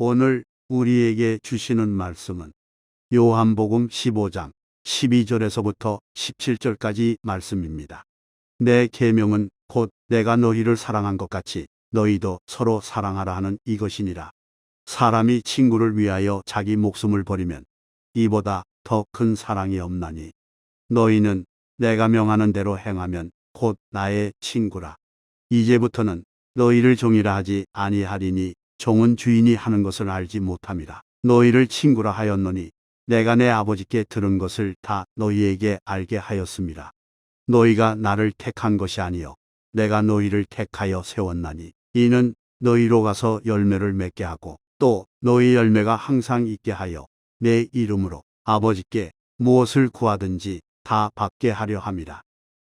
오늘 우리에게 주시는 말씀은 요한복음 15장 12절에서부터 17절까지 말씀입니다. 내 계명은 곧 내가 너희를 사랑한 것 같이 너희도 서로 사랑하라 하는 이것이니라. 사람이 친구를 위하여 자기 목숨을 버리면 이보다 더 큰 사랑이 없나니 너희는 내가 명하는 대로 행하면 곧 나의 친구라. 이제부터는 너희를 종이라 하지 아니하리니 종은 주인이 하는 것을 알지 못함이라. 너희를 친구라 하였노니 내가 내 아버지께 들은 것을 다 너희에게 알게 하였음이라. 너희가 나를 택한 것이 아니요 내가 너희를 택하여 세웠나니 이는 너희로 가서 열매를 맺게 하고 또 너희 열매가 항상 있게 하여 내 이름으로 아버지께 무엇을 구하든지 다 받게 하려 함이라.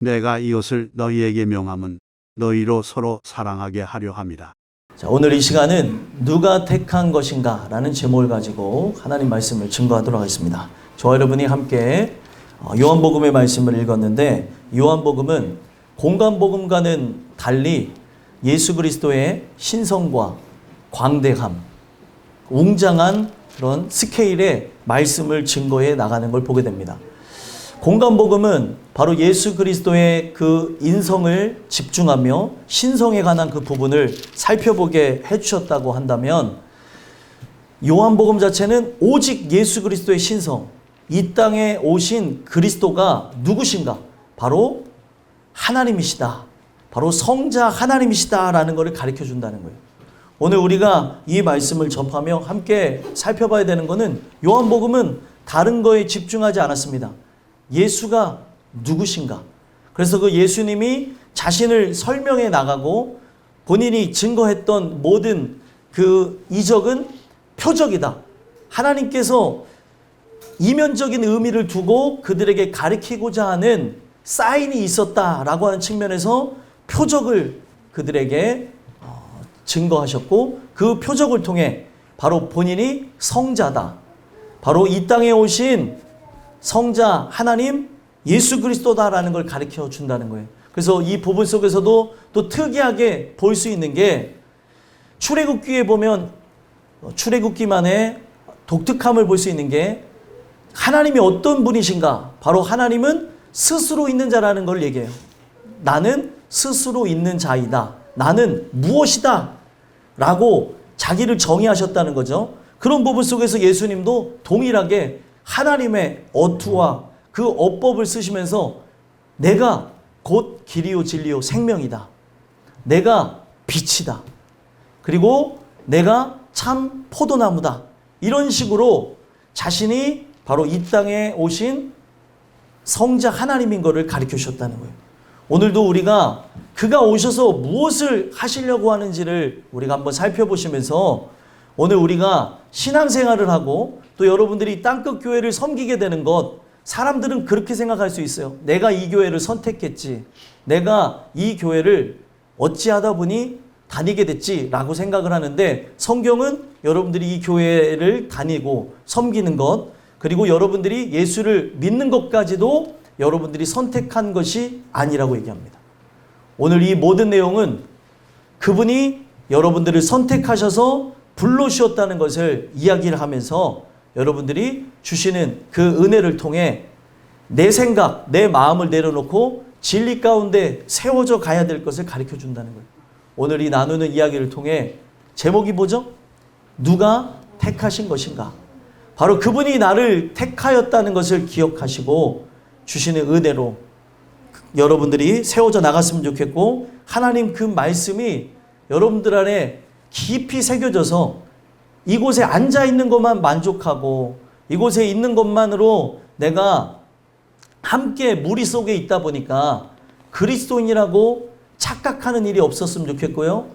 내가 이것을 너희에게 명함은 너희로 서로 사랑하게 하려 함이라. 자, 오늘 이 시간은 누가 택한 것인가 라는 제목을 가지고 하나님 말씀을 증거하도록 하겠습니다. 저와 여러분이 함께 요한복음의 말씀을 읽었는데, 요한복음은 공관복음과는 달리 예수 그리스도의 신성과 광대함, 웅장한 그런 스케일의 말씀을 증거해 나가는 걸 보게 됩니다. 공관복음은 바로 예수 그리스도의 그 인성을 집중하며 신성에 관한 그 부분을 살펴보게 해주셨다고 한다면, 요한복음 자체는 오직 예수 그리스도의 신성, 이 땅에 오신 그리스도가 누구신가? 바로 하나님이시다. 바로 성자 하나님이시다라는 것을 가르쳐 준다는 거예요. 오늘 우리가 이 말씀을 접하며 함께 살펴봐야 되는 것은, 요한복음은 다른 거에 집중하지 않았습니다. 예수가 누구신가? 그래서 그 예수님이 자신을 설명해 나가고 본인이 증거했던 모든 그 이적은 표적이다. 하나님께서 이면적인 의미를 두고 그들에게 가르치고자 하는 사인이 있었다라고 하는 측면에서 표적을 그들에게 증거하셨고, 그 표적을 통해 바로 본인이 성자다, 바로 이 땅에 오신 성자 하나님 예수 그리스도다라는 걸 가르쳐 준다는 거예요. 그래서 이 부분 속에서도 또 특이하게 볼 수 있는 게, 출애굽기에 보면 출애굽기만의 독특함을 볼 수 있는 게, 하나님이 어떤 분이신가? 바로 하나님은 스스로 있는 자라는 걸 얘기해요. 나는 스스로 있는 자이다. 나는 무엇이다. 라고 자기를 정의하셨다는 거죠. 그런 부분 속에서 예수님도 동일하게 하나님의 어투와 그 어법을 쓰시면서 내가 곧 길이요 진리요 생명이다. 내가 빛이다. 그리고 내가 참 포도나무다. 이런 식으로 자신이 바로 이 땅에 오신 성자 하나님인 것을 가르쳐 주셨다는 거예요. 오늘도 우리가 그가 오셔서 무엇을 하시려고 하는지를 우리가 한번 살펴보시면서, 오늘 우리가 신앙생활을 하고 또 여러분들이 땅끝 교회를 섬기게 되는 것, 사람들은 그렇게 생각할 수 있어요. 내가 이 교회를 선택했지, 내가 이 교회를 어찌하다 보니 다니게 됐지 라고 생각을 하는데, 성경은 여러분들이 이 교회를 다니고 섬기는 것, 그리고 여러분들이 예수를 믿는 것까지도 여러분들이 선택한 것이 아니라고 얘기합니다. 오늘 이 모든 내용은 그분이 여러분들을 선택하셔서 불러주셨다는 것을 이야기를 하면서, 여러분들이 주시는 그 은혜를 통해 내 생각, 내 마음을 내려놓고 진리 가운데 세워져 가야 될 것을 가르쳐 준다는 거예요. 오늘 이 나누는 이야기를 통해 제목이 뭐죠? 누가 택하신 것인가? 바로 그분이 나를 택하였다는 것을 기억하시고 주시는 은혜로 여러분들이 세워져 나갔으면 좋겠고, 하나님 그 말씀이 여러분들 안에 깊이 새겨져서 이곳에 앉아있는 것만 만족하고 이곳에 있는 것만으로 내가 함께 무리 속에 있다 보니까 그리스도인이라고 착각하는 일이 없었으면 좋겠고요.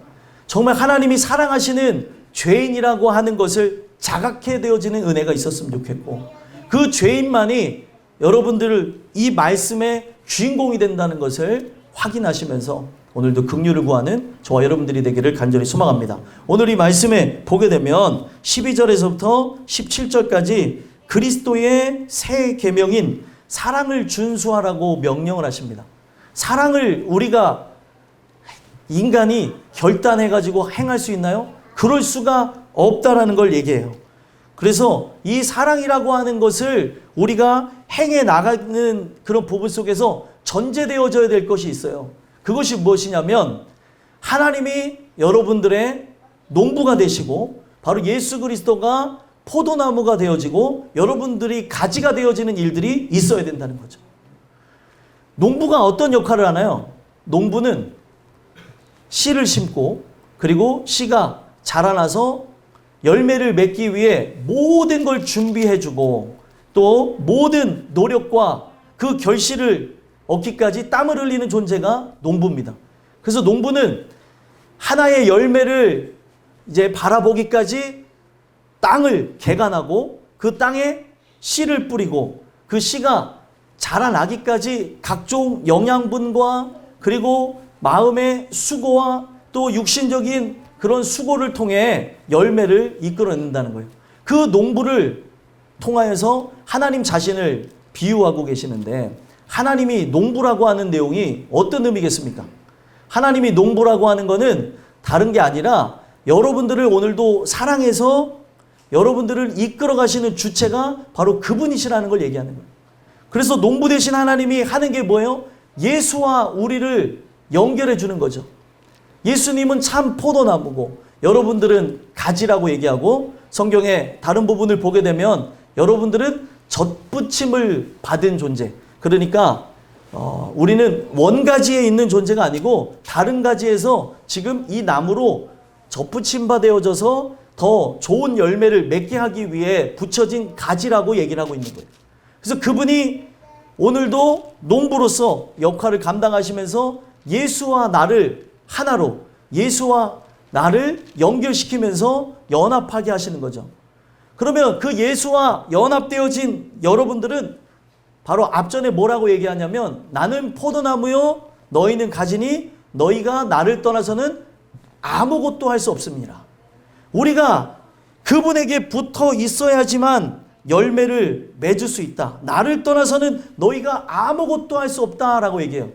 정말 하나님이 사랑하시는 죄인이라고 하는 것을 자각해 되어지는 은혜가 있었으면 좋겠고, 그 죄인만이 여러분들을 이 말씀의 주인공이 된다는 것을 확인하시면서 오늘도 긍휼을 구하는 저와 여러분들이 되기를 간절히 소망합니다. 오늘 이 말씀에 보게 되면 12절에서부터 17절까지 그리스도의 새 계명인 사랑을 준수하라고 명령을 하십니다. 사랑을 우리가 인간이 결단해가지고 행할 수 있나요? 그럴 수가 없다라는 걸 얘기해요. 그래서 이 사랑이라고 하는 것을 우리가 행해 나가는 그런 부분 속에서 전제되어져야 될 것이 있어요. 그것이 무엇이냐면 하나님이 여러분들의 농부가 되시고 바로 예수 그리스도가 포도나무가 되어지고 여러분들이 가지가 되어지는 일들이 있어야 된다는 거죠. 농부가 어떤 역할을 하나요? 농부는 씨를 심고 그리고 씨가 자라나서 열매를 맺기 위해 모든 걸 준비해주고 또 모든 노력과 그 결실을 얻기까지 땀을 흘리는 존재가 농부입니다. 그래서 농부는 하나의 열매를 이제 바라보기까지 땅을 개간하고 그 땅에 씨를 뿌리고 그 씨가 자라나기까지 각종 영양분과 그리고 마음의 수고와 또 육신적인 그런 수고를 통해 열매를 이끌어낸다는 거예요. 그 농부를 통하여서 하나님 자신을 비유하고 계시는데 하나님이 농부라고 하는 내용이 어떤 의미겠습니까? 하나님이 농부라고 하는 것은 다른 게 아니라 여러분들을 오늘도 사랑해서 여러분들을 이끌어 가시는 주체가 바로 그분이시라는 걸 얘기하는 거예요. 그래서 농부 되신 하나님이 하는 게 뭐예요? 예수와 우리를 연결해 주는 거죠. 예수님은 참 포도나무고 여러분들은 가지라고 얘기하고 성경의 다른 부분을 보게 되면 여러분들은 젖붙임을 받은 존재. 그러니까 우리는 원가지에 있는 존재가 아니고 다른 가지에서 지금 이 나무로 젖붙임 받아져서 더 좋은 열매를 맺게 하기 위해 붙여진 가지라고 얘기를 하고 있는 거예요. 그래서 그분이 오늘도 농부로서 역할을 감당하시면서 예수와 나를 하나로 예수와 나를 연결시키면서 연합하게 하시는 거죠. 그러면 그 예수와 연합되어진 여러분들은 바로 앞전에 뭐라고 얘기하냐면 나는 포도나무요 너희는 가지니 너희가 나를 떠나서는 아무것도 할 수 없습니다. 우리가 그분에게 붙어 있어야지만 열매를 맺을 수 있다. 나를 떠나서는 너희가 아무것도 할 수 없다라고 얘기해요.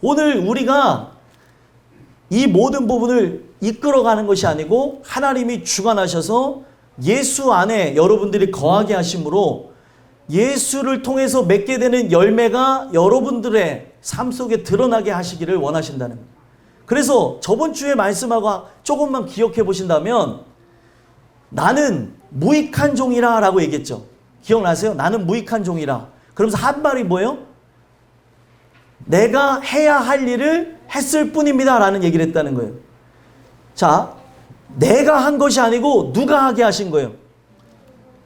오늘 우리가 이 모든 부분을 이끌어가는 것이 아니고 하나님이 주관하셔서 예수 안에 여러분들이 거하게 하심으로 예수를 통해서 맺게 되는 열매가 여러분들의 삶 속에 드러나게 하시기를 원하신다는 거예요. 그래서 저번 주에 말씀하고 조금만 기억해 보신다면 나는 무익한 종이라 라고 얘기했죠. 기억나세요? 나는 무익한 종이라. 그러면서 한 말이 뭐예요? 내가 해야 할 일을 했을 뿐입니다 라는 얘기를 했다는 거예요. 자, 내가 한 것이 아니고 누가 하게 하신 거예요?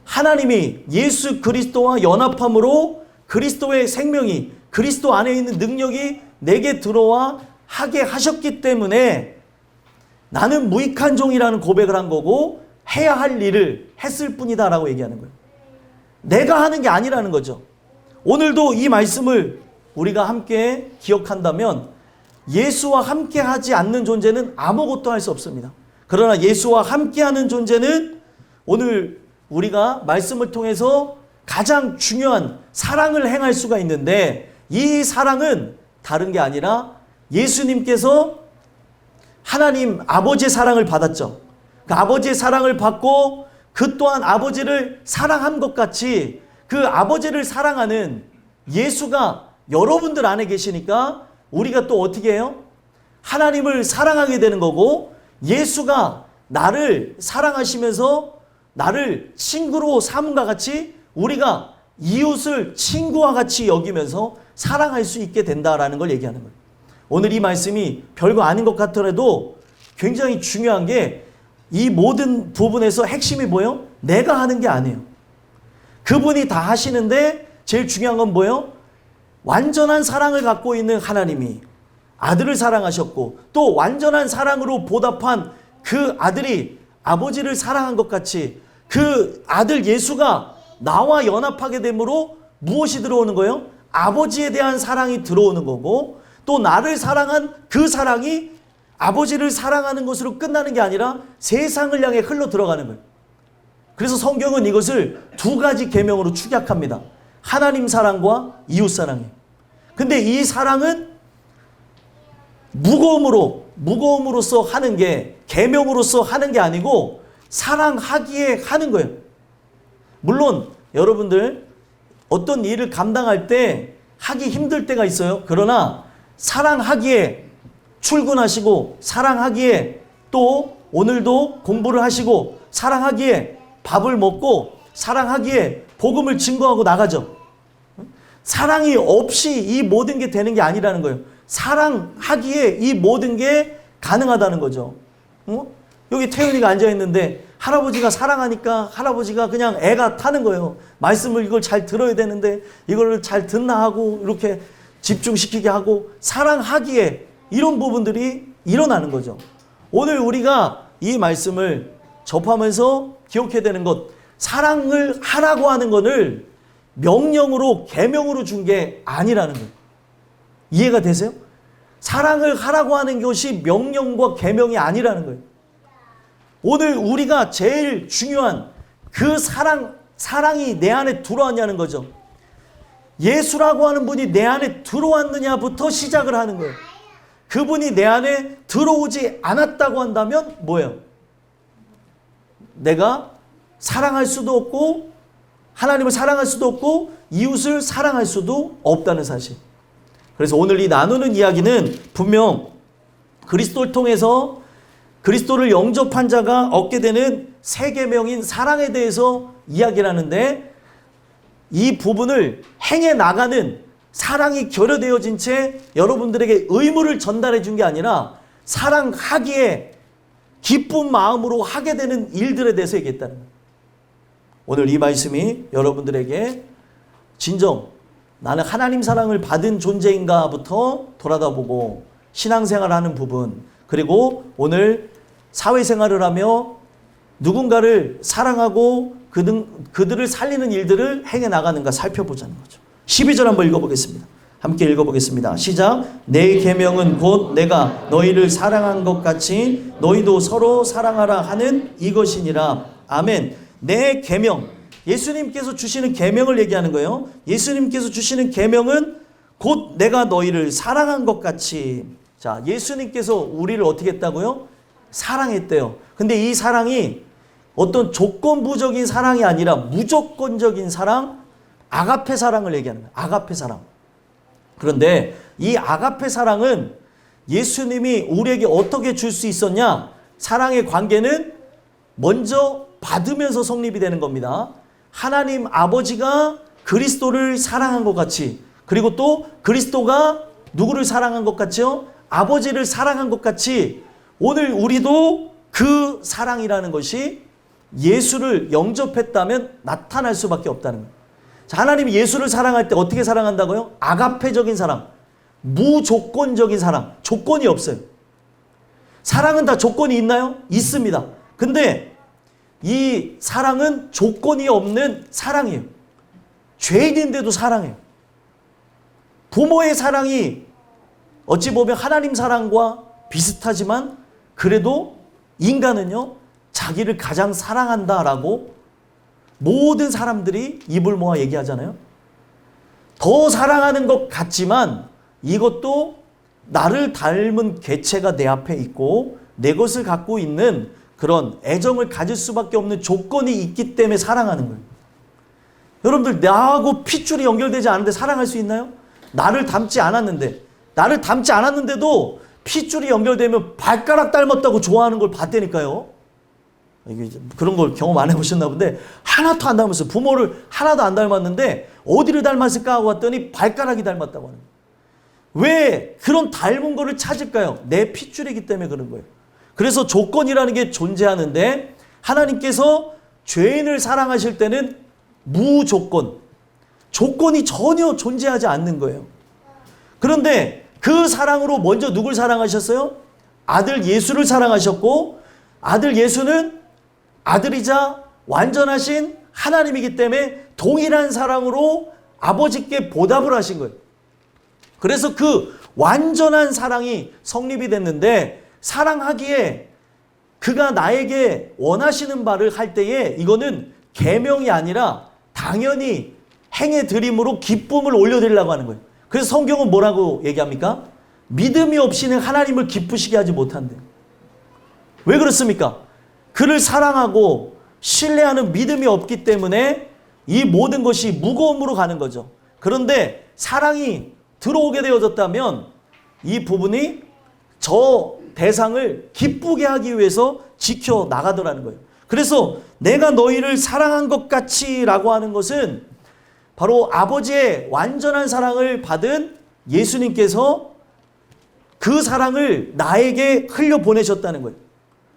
하나님이 예수 그리스도와 연합함으로 그리스도의 생명이 그리스도 안에 있는 능력이 내게 들어와 하게 하셨기 때문에 나는 무익한 종이라는 고백을 한 거고 해야 할 일을 했을 뿐이다 라고 얘기하는 거예요. 내가 하는 게 아니라는 거죠. 오늘도 이 말씀을 우리가 함께 기억한다면 예수와 함께 하지 않는 존재는 아무것도 할 수 없습니다. 그러나 예수와 함께하는 존재는 오늘 우리가 말씀을 통해서 가장 중요한 사랑을 행할 수가 있는데 이 사랑은 다른 게 아니라 예수님께서 하나님 아버지의 사랑을 받았죠. 그 아버지의 사랑을 받고 그 또한 아버지를 사랑한 것 같이 그 아버지를 사랑하는 예수가 여러분들 안에 계시니까 우리가 또 어떻게 해요? 하나님을 사랑하게 되는 거고 예수가 나를 사랑하시면서 나를 친구로 삼은과 같이 우리가 이웃을 친구와 같이 여기면서 사랑할 수 있게 된다라는 걸 얘기하는 거예요. 오늘 이 말씀이 별거 아닌 것 같더라도 굉장히 중요한 게 이 모든 부분에서 핵심이 뭐예요? 내가 하는 게 아니에요. 그분이 다 하시는데 제일 중요한 건 뭐예요? 완전한 사랑을 갖고 있는 하나님이 아들을 사랑하셨고 또 완전한 사랑으로 보답한 그 아들이 아버지를 사랑한 것 같이 그 아들 예수가 나와 연합하게 되므로 무엇이 들어오는 거예요? 아버지에 대한 사랑이 들어오는 거고 또 나를 사랑한 그 사랑이 아버지를 사랑하는 것으로 끝나는 게 아니라 세상을 향해 흘러 들어가는 거예요. 그래서 성경은 이것을 두 가지 계명으로 축약합니다. 하나님 사랑과 이웃 사랑이에요. 근데 이 사랑은 무거움으로써 하는 게, 계명으로서 하는 게 아니고 사랑하기에 하는 거예요. 물론 여러분들 어떤 일을 감당할 때 하기 힘들 때가 있어요. 그러나 사랑하기에 출근하시고, 사랑하기에 또 오늘도 공부를 하시고, 사랑하기에 밥을 먹고, 사랑하기에 복음을 증거하고 나가죠. 사랑이 없이 이 모든 게 되는 게 아니라는 거예요. 사랑하기에 이 모든 게 가능하다는 거죠. 여기 태윤이가 앉아있는데 할아버지가 사랑하니까 할아버지가 그냥 애가 타는 거예요. 말씀을 이걸 잘 들어야 되는데 이걸 잘 듣나 하고 이렇게 집중시키게 하고, 사랑하기에 이런 부분들이 일어나는 거죠. 오늘 우리가 이 말씀을 접하면서 기억해야 되는 것, 사랑을 하라고 하는 것을 명령으로, 계명으로 준 게 아니라는 거예요. 이해가 되세요? 사랑을 하라고 하는 것이 명령과 계명이 아니라는 거예요. 오늘 우리가 제일 중요한 그 사랑이 내 안에 들어왔냐는 거죠. 예수라고 하는 분이 내 안에 들어왔느냐부터 시작을 하는 거예요. 그분이 내 안에 들어오지 않았다고 한다면 뭐예요? 내가 사랑할 수도 없고, 하나님을 사랑할 수도 없고, 이웃을 사랑할 수도 없다는 사실. 그래서 오늘 이 나누는 이야기는 분명 그리스도를 통해서 그리스도를 영접한 자가 얻게 되는 세 계명인 사랑에 대해서 이야기를 하는데, 이 부분을 행해 나가는 사랑이 결여되어진 채 여러분들에게 의무를 전달해 준 게 아니라 사랑하기에 기쁜 마음으로 하게 되는 일들에 대해서 얘기했다는 거예요. 오늘 이 말씀이 여러분들에게 진정 나는 하나님 사랑을 받은 존재인가부터 돌아다보고 신앙생활하는 부분, 그리고 오늘 사회생활을 하며 누군가를 사랑하고 그들을 살리는 일들을 행해 나가는가 살펴보자는 거죠. 12절 한번 읽어보겠습니다. 함께 읽어보겠습니다. 시작. 내 계명은 곧 내가 너희를 사랑한 것 같이 너희도 서로 사랑하라 하는 이것이니라. 아멘. 내 계명, 예수님께서 주시는 계명을 얘기하는 거예요. 예수님께서 주시는 계명은 곧 내가 너희를 사랑한 것 같이. 자, 예수님께서 우리를 어떻게 했다고요? 사랑했대요. 근데 이 사랑이 어떤 조건부적인 사랑이 아니라 무조건적인 사랑, 아가페 사랑을 얘기하는 거예요. 아가페 사랑. 그런데 이 아가페 사랑은 예수님이 우리에게 어떻게 줄 수 있었냐? 사랑의 관계는 먼저 받으면서 성립이 되는 겁니다. 하나님 아버지가 그리스도를 사랑한 것 같이, 그리고 또 그리스도가 누구를 사랑한 것 같죠? 아버지를 사랑한 것 같이 오늘 우리도 그 사랑이라는 것이 예수를 영접했다면 나타날 수밖에 없다는 거예요. 자, 하나님이 예수를 사랑할 때 어떻게 사랑한다고요? 아가페적인 사랑, 무조건적인 사랑, 조건이 없어요. 사랑은 다 조건이 있나요? 있습니다. 근데 이 사랑은 조건이 없는 사랑이에요. 죄인인데도 사랑해요. 부모의 사랑이 어찌 보면 하나님 사랑과 비슷하지만 그래도 인간은요, 자기를 가장 사랑한다라고 모든 사람들이 입을 모아 얘기하잖아요. 더 사랑하는 것 같지만 이것도 나를 닮은 개체가 내 앞에 있고 내 것을 갖고 있는 그런 애정을 가질 수밖에 없는 조건이 있기 때문에 사랑하는 거예요. 여러분들, 나하고 핏줄이 연결되지 않은데 사랑할 수 있나요? 나를 닮지 않았는데도 핏줄이 연결되면 발가락 닮았다고 좋아하는 걸 봤다니까요. 그런 걸 경험 안 해보셨나 본데 하나도 안 닮았어요. 부모를 하나도 안 닮았는데 어디를 닮았을까 하고 왔더니 발가락이 닮았다고 하는 거예요. 왜 그런 닮은 거를 찾을까요? 내 핏줄이기 때문에 그런 거예요. 그래서 조건이라는 게 존재하는데 하나님께서 죄인을 사랑하실 때는 무조건, 조건이 전혀 존재하지 않는 거예요. 그런데 그 사랑으로 먼저 누굴 사랑하셨어요? 아들 예수를 사랑하셨고, 아들 예수는 아들이자 완전하신 하나님이기 때문에 동일한 사랑으로 아버지께 보답을 하신 거예요. 그래서 그 완전한 사랑이 성립이 됐는데, 사랑하기에 그가 나에게 원하시는 바를 할 때에 이거는 계명이 아니라 당연히 행해 드림으로 기쁨을 올려드리려고 하는 거예요. 그래서 성경은 뭐라고 얘기합니까? 믿음이 없이는 하나님을 기쁘시게 하지 못한대요. 왜 그렇습니까? 그를 사랑하고 신뢰하는 믿음이 없기 때문에 이 모든 것이 무거움으로 가는 거죠. 그런데 사랑이 들어오게 되어졌다면 이 부분이 저 대상을 기쁘게 하기 위해서 지켜나가더라는 거예요. 그래서 내가 너희를 사랑한 것 같이 라고 하는 것은 바로 아버지의 완전한 사랑을 받은 예수님께서 그 사랑을 나에게 흘려보내셨다는 거예요.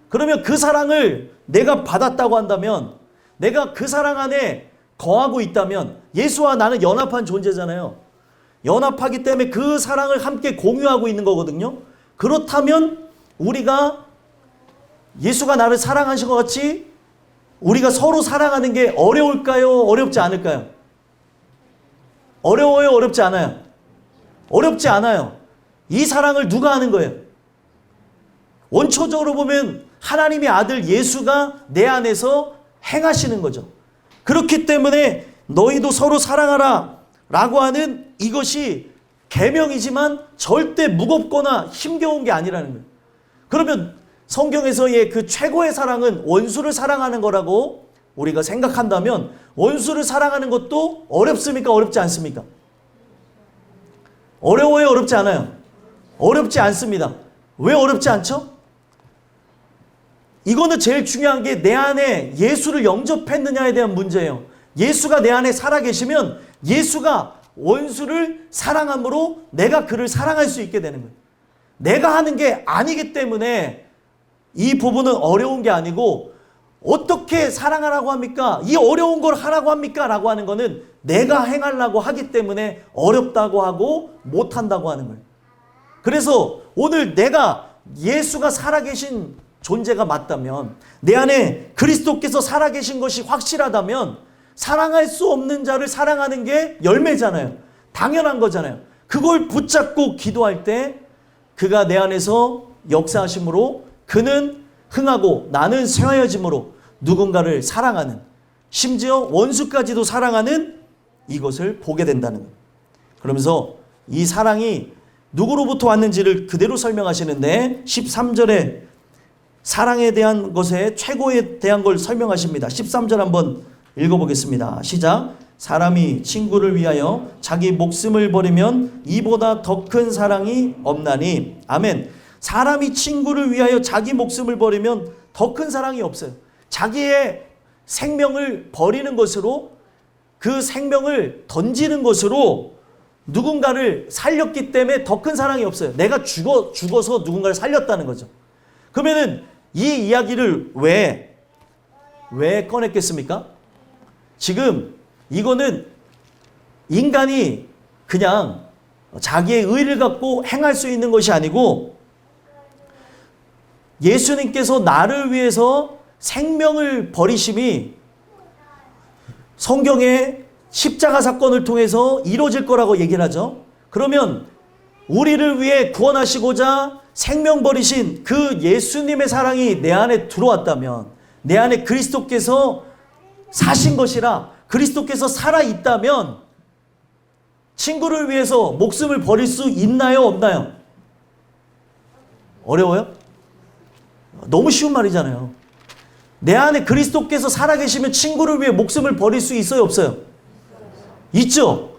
그러면 그 사랑을 내가 받았다고 한다면, 내가 그 사랑 안에 거하고 있다면, 예수와 나는 연합한 존재잖아요. 연합하기 때문에 그 사랑을 함께 공유하고 있는 거거든요. 그렇다면 우리가 예수가 나를 사랑하신 것 같이 우리가 서로 사랑하는 게 어려울까요? 어렵지 않을까요? 어려워요? 어렵지 않아요? 어렵지 않아요. 이 사랑을 누가 하는 거예요? 원초적으로 보면 하나님의 아들 예수가 내 안에서 행하시는 거죠. 그렇기 때문에 너희도 서로 사랑하라 라고 하는 이것이 계명이지만 절대 무겁거나 힘겨운 게 아니라는 거예요. 그러면 성경에서의 그 최고의 사랑은 원수를 사랑하는 거라고 우리가 생각한다면 원수를 사랑하는 것도 어렵습니까? 어렵지 않습니까? 어려워요? 어렵지 않아요? 어렵지 않습니다. 왜 어렵지 않죠? 이거는 제일 중요한 게 내 안에 예수를 영접했느냐에 대한 문제예요. 예수가 내 안에 살아계시면 예수가 원수를 사랑함으로 내가 그를 사랑할 수 있게 되는 거예요. 내가 하는 게 아니기 때문에 이 부분은 어려운 게 아니고, 어떻게 사랑하라고 합니까? 이 어려운 걸 하라고 합니까? 라고 하는 거는 내가 행하려고 하기 때문에 어렵다고 하고 못한다고 하는 거예요. 그래서 오늘 내가 예수가 살아계신 존재가 맞다면, 내 안에 그리스도께서 살아계신 것이 확실하다면 사랑할 수 없는 자를 사랑하는 게 열매잖아요. 당연한 거잖아요. 그걸 붙잡고 기도할 때 그가 내 안에서 역사하심으로 그는 흥하고 나는 쇠하여짐으로 누군가를 사랑하는, 심지어 원수까지도 사랑하는 이것을 보게 된다는 거예요. 그러면서 이 사랑이 누구로부터 왔는지를 그대로 설명하시는데 13절에 사랑에 대한 것에 최고에 대한 걸 설명하십니다. 13절 한번 읽어보겠습니다. 시작. 사람이 친구를 위하여 자기 목숨을 버리면 이보다 더 큰 사랑이 없나니. 아멘. 사람이 친구를 위하여 자기 목숨을 버리면 더 큰 사랑이 없어요. 자기의 생명을 버리는 것으로, 그 생명을 던지는 것으로 누군가를 살렸기 때문에 더 큰 사랑이 없어요. 내가 죽어서 누군가를 살렸다는 거죠. 그러면은 이 이야기를 왜 꺼냈겠습니까? 지금 이거는 인간이 그냥 자기의 의를 갖고 행할 수 있는 것이 아니고, 예수님께서 나를 위해서 생명을 버리심이 성경의 십자가 사건을 통해서 이루어질 거라고 얘기를 하죠. 그러면 우리를 위해 구원하시고자 생명 버리신 그 예수님의 사랑이 내 안에 들어왔다면, 내 안에 그리스도께서 사신 것이라, 그리스도께서 살아있다면 친구를 위해서 목숨을 버릴 수 있나요? 없나요? 어려워요? 너무 쉬운 말이잖아요. 내 안에 그리스도께서 살아계시면 친구를 위해 목숨을 버릴 수 있어요? 없어요? 있죠?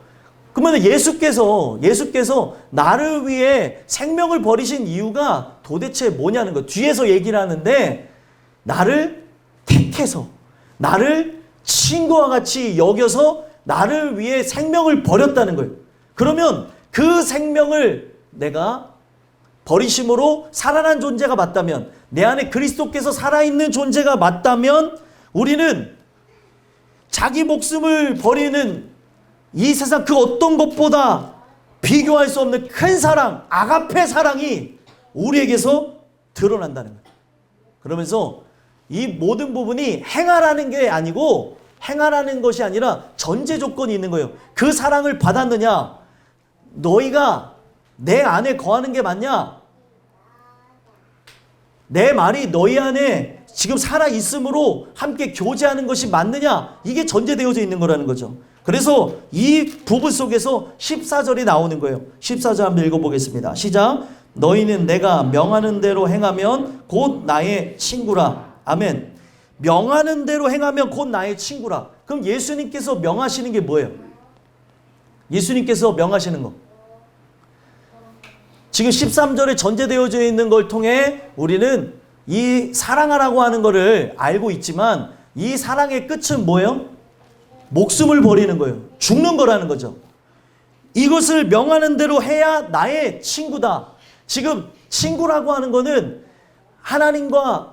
그러면 예수께서 나를 위해 생명을 버리신 이유가 도대체 뭐냐는 거. 뒤에서 얘기를 하는데 나를 택해서, 나를 친구와 같이 여겨서 나를 위해 생명을 버렸다는 거예요. 그러면 그 생명을 내가 버리심으로 살아난 존재가 맞다면, 내 안에 그리스도께서 살아있는 존재가 맞다면, 우리는 자기 목숨을 버리는 이 세상 그 어떤 것보다 비교할 수 없는 큰 사랑, 아가페 사랑이 우리에게서 드러난다는 거예요. 그러면서 이 모든 부분이 행하라는 게 아니고, 행하라는 것이 아니라 전제 조건이 있는 거예요. 그 사랑을 받았느냐? 너희가 내 안에 거하는 게 맞냐? 내 말이 너희 안에 지금 살아있으므로 함께 교제하는 것이 맞느냐? 이게 전제되어져 있는 거라는 거죠. 그래서 이 부분 속에서 14절이 나오는 거예요. 14절 한번 읽어보겠습니다. 시작. 너희는 내가 명하는 대로 행하면 곧 나의 친구라. 아멘. 명하는 대로 행하면 곧 나의 친구라. 그럼 예수님께서 명하시는 게 뭐예요? 예수님께서 명하시는 거. 지금 13절에 전제되어져 있는 걸 통해 우리는 이 사랑하라고 하는 것을 알고 있지만 이 사랑의 끝은 뭐예요? 목숨을 버리는 거예요. 죽는 거라는 거죠. 이것을 명하는 대로 해야 나의 친구다. 지금 친구라고 하는 거는 하나님과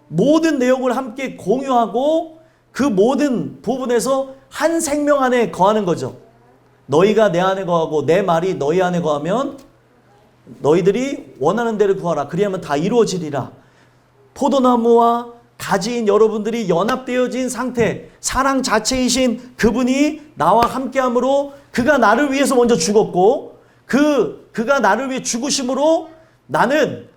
모든 내용을 함께 공유하고 그 모든 부분에서 한 생명 안에 거하는 거죠. 너희가 내 안에 거하고 내 말이 너희 안에 거하면 너희들이 원하는 대로 구하라. 그리하면 다 이루어지리라. 포도나무와 가지인 여러분들이 연합되어진 상태, 사랑 자체이신 그분이 나와 함께함으로 그가 나를 위해서 먼저 죽었고 그가 나를 위해 죽으심으로 나는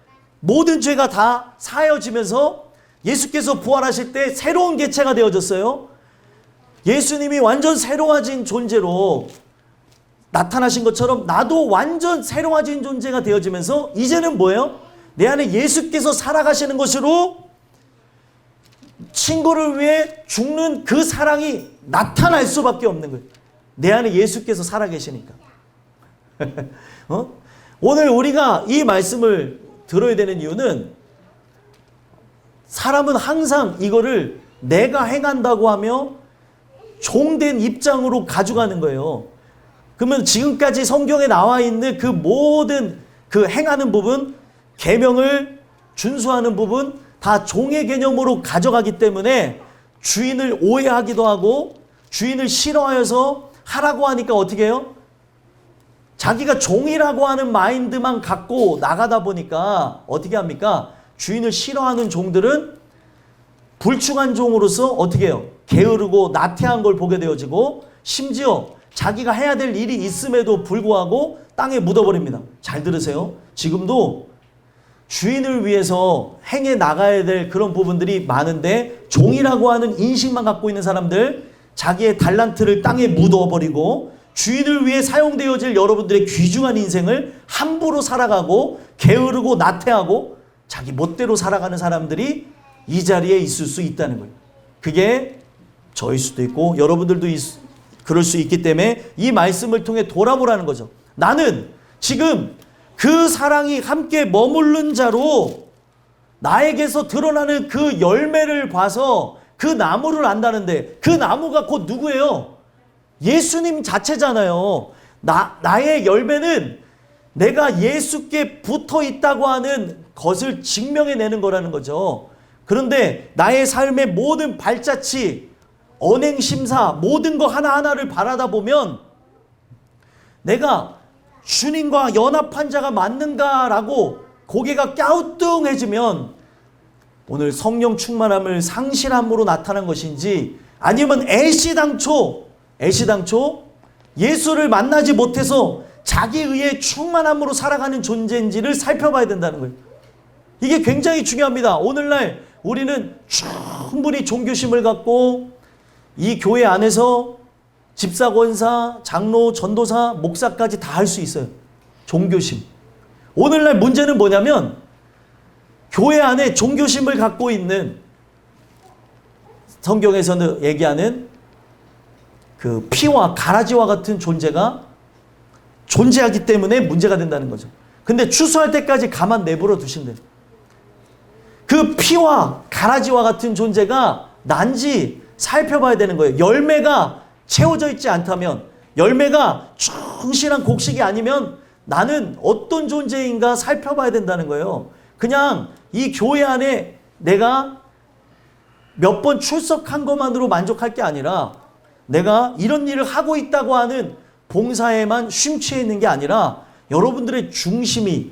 모든 죄가 다 사하여지면서 예수께서 부활하실 때 새로운 개체가 되어졌어요. 예수님이 완전 새로워진 존재로 나타나신 것처럼 나도 완전 새로워진 존재가 되어지면서 이제는 뭐예요? 내 안에 예수께서 살아가시는 것으로 친구를 위해 죽는 그 사랑이 나타날 수밖에 없는 거예요. 내 안에 예수께서 살아계시니까. 오늘 우리가 이 말씀을 들어야 되는 이유는 사람은 항상 이거를 내가 행한다고 하며 종된 입장으로 가져가는 거예요. 그러면 지금까지 성경에 나와 있는 그 모든 그 행하는 부분, 계명을 준수하는 부분 다 종의 개념으로 가져가기 때문에 주인을 오해하기도 하고 주인을 싫어하여서 하라고 하니까 어떻게 해요? 자기가 종이라고 하는 마인드만 갖고 나가다 보니까 어떻게 합니까? 주인을 싫어하는 종들은 불충한 종으로서 어떻게 해요? 게으르고 나태한 걸 보게 되어지고 심지어 자기가 해야 될 일이 있음에도 불구하고 땅에 묻어버립니다. 잘 들으세요. 지금도 주인을 위해서 행해 나가야 될 그런 부분들이 많은데 종이라고 하는 인식만 갖고 있는 사람들 자기의 달란트를 땅에 묻어버리고 주인을 위해 사용되어질 여러분들의 귀중한 인생을 함부로 살아가고 게으르고 나태하고 자기 멋대로 살아가는 사람들이 이 자리에 있을 수 있다는 거예요. 그게 저일 수도 있고 여러분들도 그럴 수 있기 때문에 이 말씀을 통해 돌아보라는 거죠. 나는 지금 그 사랑이 함께 머무른 자로 나에게서 드러나는 그 열매를 봐서 그 나무를 안다는데 그 나무가 곧 누구예요? 예수님 자체잖아요. 나의 열매는 내가 예수께 붙어 있다고 하는 것을 증명해내는 거라는 거죠. 그런데 나의 삶의 모든 발자취, 언행심사, 모든 거 하나하나를 바라다 보면 내가 주님과 연합한 자가 맞는가라고 고개가 갸우뚱해지면 오늘 성령 충만함을 상실함으로 나타난 것인지 아니면 애시당초 예수를 만나지 못해서 자기 의의 충만함으로 살아가는 존재인지를 살펴봐야 된다는 거예요. 이게 굉장히 중요합니다. 오늘날 우리는 충분히 종교심을 갖고 이 교회 안에서 집사, 권사, 장로, 전도사, 목사까지 다 할 수 있어요. 종교심. 오늘날 문제는 뭐냐면 교회 안에 종교심을 갖고 있는 성경에서는 얘기하는 그 피와 가라지와 같은 존재가 존재하기 때문에 문제가 된다는 거죠. 근데 추수할 때까지 가만 내버려 두신대요. 그 피와 가라지와 같은 존재가 난지 살펴봐야 되는 거예요. 열매가 채워져 있지 않다면, 열매가 충실한 곡식이 아니면 나는 어떤 존재인가 살펴봐야 된다는 거예요. 그냥 이 교회 안에 내가 몇 번 출석한 것만으로 만족할 게 아니라 내가 이런 일을 하고 있다고 하는 봉사에만 심취해 있는 게 아니라 여러분들의 중심이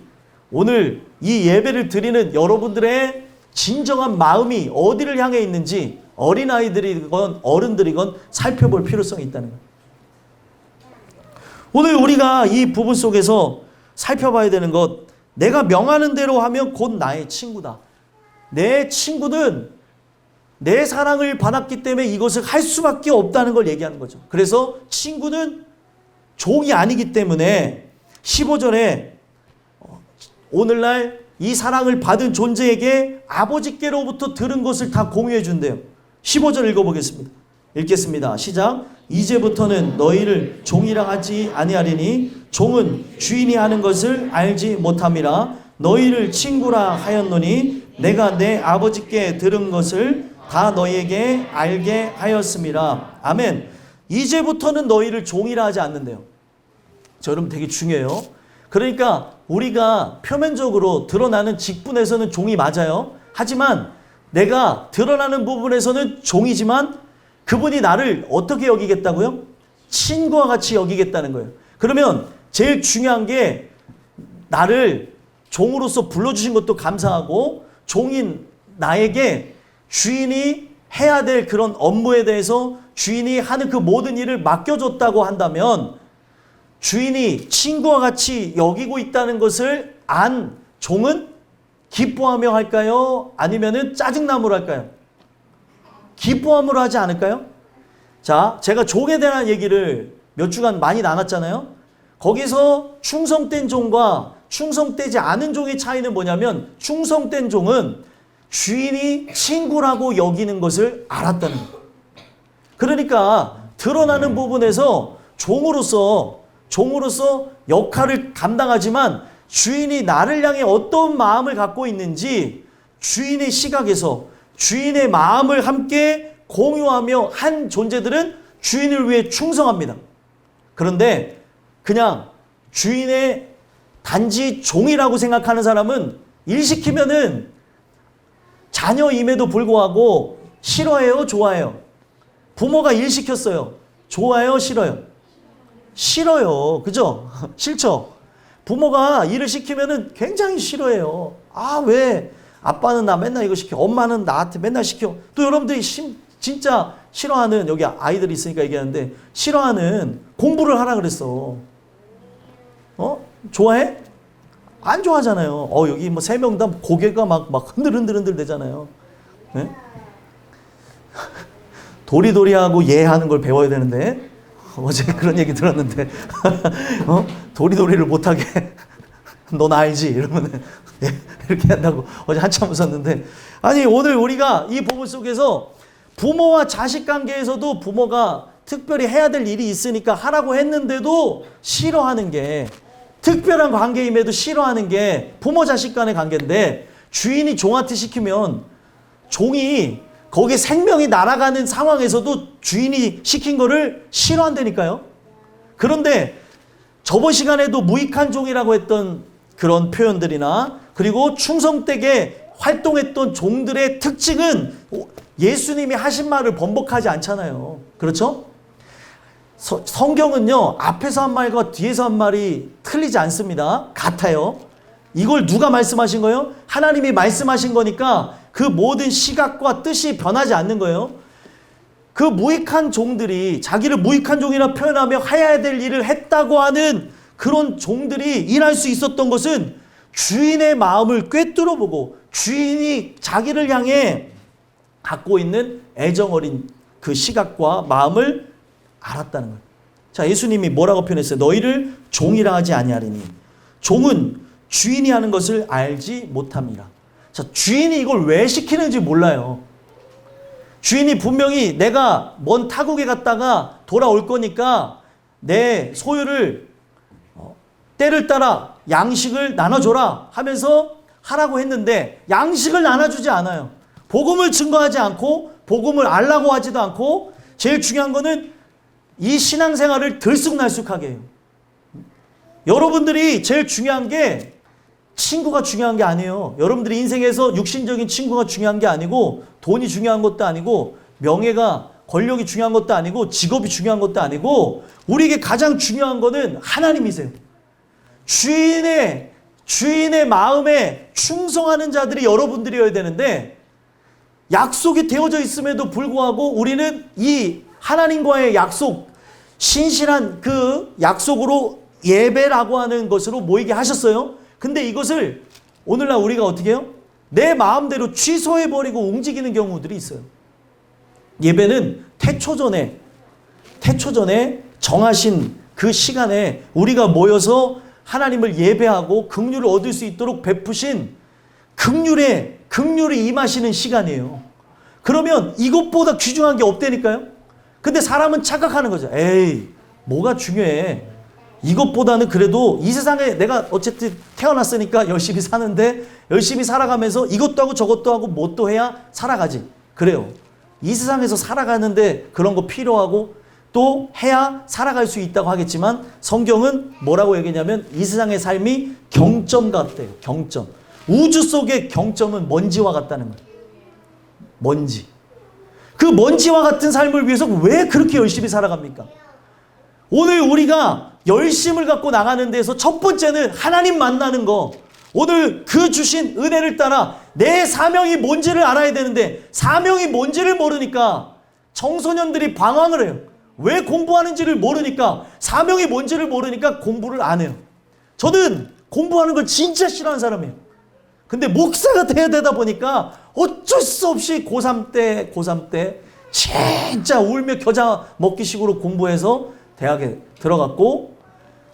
오늘 이 예배를 드리는 여러분들의 진정한 마음이 어디를 향해 있는지 어린아이들이건 어른들이건 살펴볼 필요성이 있다는 거예요. 오늘 우리가 이 부분 속에서 살펴봐야 되는 것, 내가 명하는 대로 하면 곧 나의 친구다. 내 친구는 내 사랑을 받았기 때문에 이것을 할 수밖에 없다는 걸 얘기하는 거죠. 그래서 친구는 종이 아니기 때문에 15절에 오늘날 이 사랑을 받은 존재에게 아버지께로부터 들은 것을 다 공유해 준대요. 15절 읽어보겠습니다. 읽겠습니다. 시작. 이제부터는 너희를 종이라 하지 아니하리니 종은 주인이 하는 것을 알지 못함이라. 너희를 친구라 하였노니 내가 내 아버지께 들은 것을 다 너희에게 알게 하였음이라. 아멘. 이제부터는 너희를 종이라 하지 않는데요. 저 여러분 되게 중요해요. 그러니까 우리가 표면적으로 드러나는 직분에서는 종이 맞아요. 하지만 내가 드러나는 부분에서는 종이지만 그분이 나를 어떻게 여기겠다고요? 친구와 같이 여기겠다는 거예요. 그러면 제일 중요한 게 나를 종으로서 불러주신 것도 감사하고 종인 나에게 주인이 해야 될 그런 업무에 대해서 주인이 하는 그 모든 일을 맡겨줬다고 한다면 주인이 친구와 같이 여기고 있다는 것을 안 종은 기뻐하며 할까요? 아니면은 짜증나무로 할까요? 기뻐함으로 하지 않을까요? 자, 제가 종에 대한 얘기를 몇 주간 많이 나눴잖아요. 거기서 충성된 종과 충성되지 않은 종의 차이는 뭐냐면 충성된 종은 주인이 친구라고 여기는 것을 알았다는 거예요. 그러니까 드러나는 부분에서 종으로서 역할을 감당하지만 주인이 나를 향해 어떤 마음을 갖고 있는지 주인의 시각에서 주인의 마음을 함께 공유하며 한 존재들은 주인을 위해 충성합니다. 그런데 그냥 주인의 단지 종이라고 생각하는 사람은 일 시키면은 자녀임에도 불구하고 싫어해요, 좋아해요? 부모가 일 시켰어요. 좋아해요, 싫어요? 싫어요. 그죠? 싫죠? 부모가 일을 시키면은 굉장히 싫어해요. 아, 왜? 아빠는 나 맨날 이거 시켜. 엄마는 나한테 맨날 시켜. 또 여러분들이 진짜 싫어하는, 여기 아이들이 있으니까 얘기하는데, 싫어하는 공부를 하라 그랬어. 좋아해? 안 좋아하잖아요. 여기 뭐 3명 다 고개가 막 흔들흔들 되잖아요. 네? 도리도리하고 예 하는 걸 배워야 되는데, 어제 그런 얘기 들었는데, 도리도리를 못하게, 넌 알지? 이러면, 예, 이렇게 한다고 어제 한참 웃었는데, 아니, 오늘 우리가 이 본문 속에서 부모와 자식 관계에서도 부모가 특별히 해야 될 일이 있으니까 하라고 했는데도 싫어하는 게, 특별한 관계임에도 싫어하는 게 부모 자식 간의 관계인데, 주인이 종한테 시키면 종이 거기에 생명이 날아가는 상황에서도 주인이 시킨 거를 싫어한다니까요. 그런데 저번 시간에도 무익한 종이라고 했던 그런 표현들이나 그리고 충성되게 활동했던 종들의 특징은 예수님이 하신 말을 번복하지 않잖아요. 그렇죠? 성경은요, 앞에서 한 말과 뒤에서 한 말이 틀리지 않습니다. 같아요. 이걸 누가 말씀하신 거예요? 하나님이 말씀하신 거니까 그 모든 시각과 뜻이 변하지 않는 거예요. 그 무익한 종들이 자기를 무익한 종이라 표현하며 해야 될 일을 했다고 하는 그런 종들이 일할 수 있었던 것은 주인의 마음을 꿰뚫어 보고 주인이 자기를 향해 갖고 있는 애정 어린 그 시각과 마음을 알았다는 거예요. 자, 예수님이 뭐라고 표현했어요? 너희를 종이라 하지 아니하리니. 종은 주인이 하는 것을 알지 못함이라. 자, 주인이 이걸 왜 시키는지 몰라요. 주인이 분명히 내가 먼 타국에 갔다가 돌아올 거니까 내 소유를 때를 따라 양식을 나눠줘라 하면서 하라고 했는데 양식을 나눠주지 않아요. 복음을 증거하지 않고 복음을 알라고 하지도 않고 제일 중요한 거는 이 신앙생활을 들쑥날쑥하게 해요. 여러분들이 제일 중요한 게 친구가 중요한 게 아니에요. 여러분들이 인생에서 육신적인 친구가 중요한 게 아니고 돈이 중요한 것도 아니고 명예가 권력이 중요한 것도 아니고 직업이 중요한 것도 아니고 우리에게 가장 중요한 거는 하나님이세요. 주인의 마음에 충성하는 자들이 여러분들이어야 되는데 약속이 되어져 있음에도 불구하고 우리는 이 하나님과의 약속, 신실한 그 약속으로 예배라고 하는 것으로 모이게 하셨어요. 근데 이것을 오늘날 우리가 어떻게 해요? 내 마음대로 취소해버리고 움직이는 경우들이 있어요. 예배는 태초전에 정하신 그 시간에 우리가 모여서 하나님을 예배하고 긍휼을 얻을 수 있도록 베푸신 긍휼이 임하시는 시간이에요. 그러면 이것보다 귀중한 게 없다니까요. 근데 사람은 착각하는 거죠. 에이, 뭐가 중요해. 이것보다는 그래도 이 세상에 내가 어쨌든 태어났으니까 열심히 사는데 열심히 살아가면서 이것도 하고 저것도 하고 뭣도 해야 살아가지. 그래요. 이 세상에서 살아가는데 그런 거 필요하고 또 해야 살아갈 수 있다고 하겠지만 성경은 뭐라고 얘기냐면 이 세상의 삶이 경점 같대요. 경점. 우주 속의 경점은 먼지와 같다는 거예요. 먼지. 그 먼지와 같은 삶을 위해서 왜 그렇게 열심히 살아갑니까? 오늘 우리가 열심을 갖고 나가는 데서 첫 번째는 하나님 만나는 거. 오늘 그 주신 은혜를 따라 내 사명이 뭔지를 알아야 되는데 사명이 뭔지를 모르니까 청소년들이 방황을 해요. 왜 공부하는지를 모르니까 사명이 뭔지를 모르니까 공부를 안 해요. 저는 공부하는 걸 진짜 싫어하는 사람이에요. 근데 목사가 돼야 되다 보니까 어쩔 수 없이 고3 때 진짜 울며 겨자 먹기식으로 공부해서 대학에 들어갔고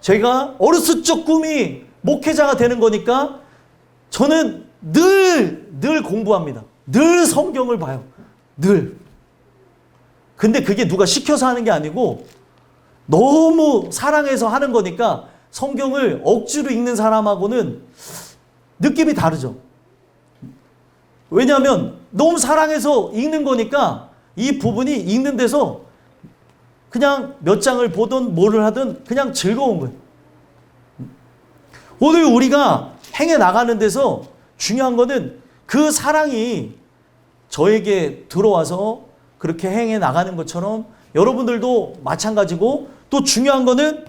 제가 어렸을 적 꿈이 목회자가 되는 거니까 저는 늘 공부합니다. 늘 성경을 봐요. 늘. 근데 그게 누가 시켜서 하는 게 아니고 너무 사랑해서 하는 거니까 성경을 억지로 읽는 사람하고는 느낌이 다르죠. 왜냐하면 너무 사랑해서 읽는 거니까 이 부분이 읽는 데서 그냥 몇 장을 보든 뭐를 하든 그냥 즐거운 거예요. 오늘 우리가 행해 나가는 데서 중요한 거는 그 사랑이 저에게 들어와서 그렇게 행해 나가는 것처럼 여러분들도 마찬가지고 또 중요한 거는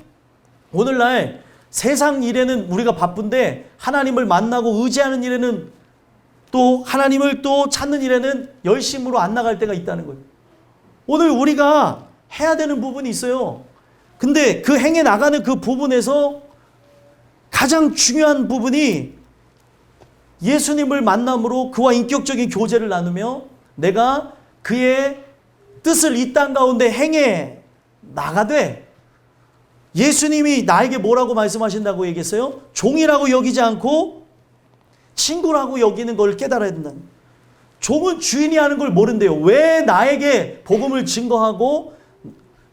오늘날 세상 일에는 우리가 바쁜데 하나님을 만나고 의지하는 일에는 또 하나님을 또 찾는 일에는 열심으로 안 나갈 때가 있다는 거예요. 오늘 우리가 해야 되는 부분이 있어요. 근데 그 행해 나가는 그 부분에서 가장 중요한 부분이 예수님을 만남으로 그와 인격적인 교제를 나누며 내가 그의 뜻을 이 땅 가운데 행해 나가되 예수님이 나에게 뭐라고 말씀하신다고 얘기했어요? 종이라고 여기지 않고 친구라고 여기는 걸 깨달아야 된다. 종은 주인이 하는 걸 모른대요. 왜 나에게 복음을 증거하고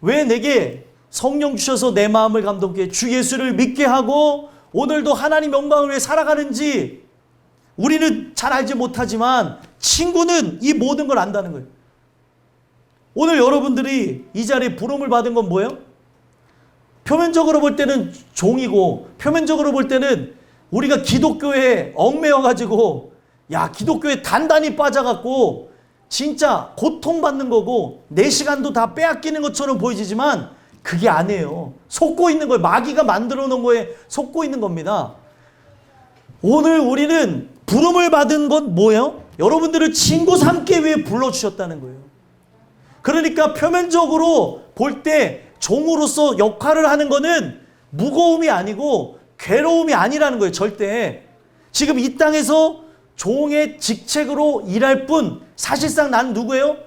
왜 내게 성령 주셔서 내 마음을 감동케 주 예수를 믿게 하고 오늘도 하나님 영광을 위해 살아가는지 우리는 잘 알지 못하지만 친구는 이 모든 걸 안다는 거예요. 오늘 여러분들이 이 자리에 부름을 받은 건 뭐예요? 표면적으로 볼 때는 종이고 표면적으로 볼 때는 우리가 기독교에 얽매여가지고 야 기독교에 단단히 빠져갖고 진짜 고통받는 거고 내 시간도 다 빼앗기는 것처럼 보이지만 그게 아니에요. 속고 있는 거예요. 마귀가 만들어 놓은 거에 속고 있는 겁니다. 오늘 우리는 부름을 받은 건 뭐예요? 여러분들을 친구 삼기 위해 불러주셨다는 거예요. 그러니까 표면적으로 볼 때 종으로서 역할을 하는 거는 무거움이 아니고 괴로움이 아니라는 거예요. 절대. 지금 이 땅에서 종의 직책으로 일할 뿐 사실상 난 누구예요?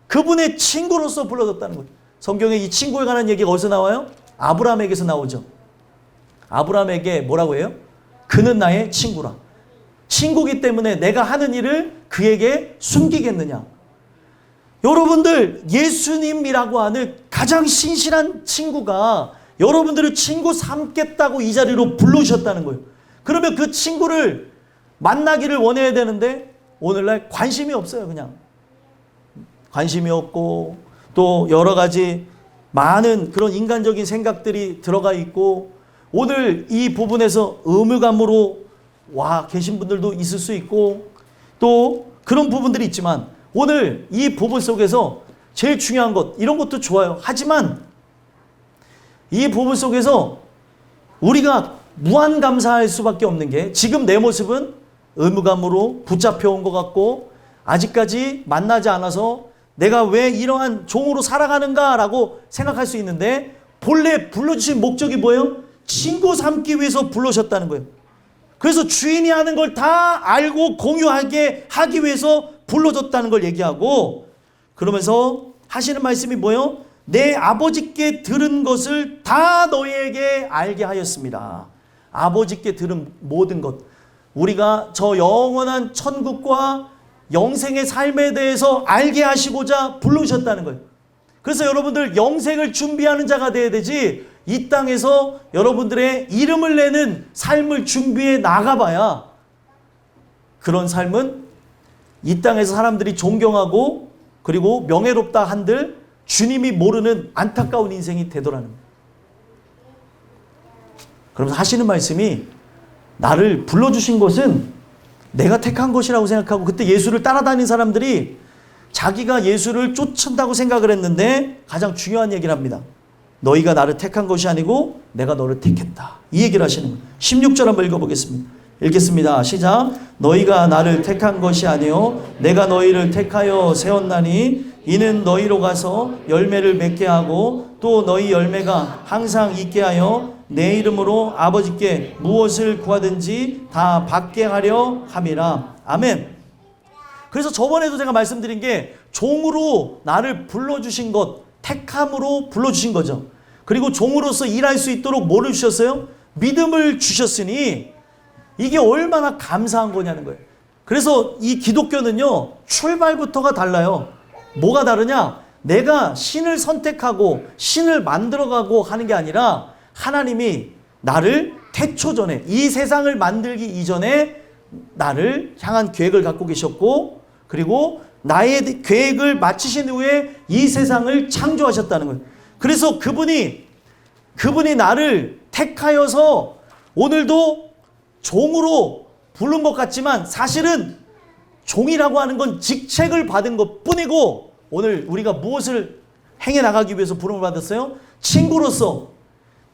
그분의 친구로서 불러줬다는 거예요. 성경에 이 친구에 관한 얘기가 어디서 나와요? 아브라함에게서 나오죠. 아브라함에게 뭐라고 해요? 그는 나의 친구라. 친구기 때문에 내가 하는 일을 그에게 숨기겠느냐. 여러분들 예수님이라고 하는 가장 신실한 친구가 여러분들을 친구 삼겠다고 이 자리로 불러주셨다는 거예요. 그러면 그 친구를 만나기를 원해야 되는데 오늘날 관심이 없어요. 그냥 관심이 없고 또 여러 가지 많은 그런 인간적인 생각들이 들어가 있고 오늘 이 부분에서 의무감으로 와 계신 분들도 있을 수 있고 또 그런 부분들이 있지만 오늘 이 부분 속에서 제일 중요한 것 이런 것도 좋아요. 하지만 이 부분 속에서 우리가 무한 감사할 수밖에 없는 게 지금 내 모습은 의무감으로 붙잡혀온 것 같고 아직까지 만나지 않아서 내가 왜 이러한 종으로 살아가는가라고 생각할 수 있는데 본래 불러주신 목적이 뭐예요? 친구 삼기 위해서 불러셨다는 거예요. 그래서 주인이 하는 걸 다 알고 공유하게 하기 위해서 불러줬다는 걸 얘기하고 그러면서 하시는 말씀이 뭐예요? 내 아버지께 들은 것을 다 너희에게 알게 하였습니다. 아버지께 들은 모든 것. 우리가 저 영원한 천국과 영생의 삶에 대해서 알게 하시고자 부르셨다는 거예요. 그래서 여러분들 영생을 준비하는 자가 되어야 되지, 이 땅에서 여러분들의 이름을 내는 삶을 준비해 나가봐야 그런 삶은 이 땅에서 사람들이 존경하고 그리고 명예롭다 한들 주님이 모르는 안타까운 인생이 되더라는 거예요. 그러면서 하시는 말씀이, 나를 불러주신 것은 내가 택한 것이라고 생각하고, 그때 예수를 따라다닌 사람들이 자기가 예수를 쫓는다고 생각을 했는데 가장 중요한 얘기를 합니다. 너희가 나를 택한 것이 아니고 내가 너를 택했다. 이 얘기를 하시는 거예요. 16절 한번 읽어보겠습니다. 읽겠습니다. 시작. 너희가 나를 택한 것이 아니요 내가 너희를 택하여 세웠나니 이는 너희로 가서 열매를 맺게 하고 또 너희 열매가 항상 있게 하여 내 이름으로 아버지께 무엇을 구하든지 다 받게 하려 함이라. 아멘. 그래서 저번에도 제가 말씀드린 게, 종으로 나를 불러주신 것, 택함으로 불러주신 거죠. 그리고 종으로서 일할 수 있도록 뭐를 주셨어요? 믿음을 주셨으니 이게 얼마나 감사한 거냐는 거예요. 그래서 이 기독교는요, 출발부터가 달라요. 뭐가 다르냐? 내가 신을 선택하고 신을 만들어가고 하는 게 아니라 하나님이 나를 태초전에, 이 세상을 만들기 이전에 나를 향한 계획을 갖고 계셨고, 그리고 나의 계획을 마치신 후에 이 세상을 창조하셨다는 거예요. 그래서 그분이 나를 택하여서 오늘도 종으로 부른 것 같지만, 사실은 종이라고 하는 건 직책을 받은 것 뿐이고, 오늘 우리가 무엇을 행해 나가기 위해서 부름을 받았어요? 친구로서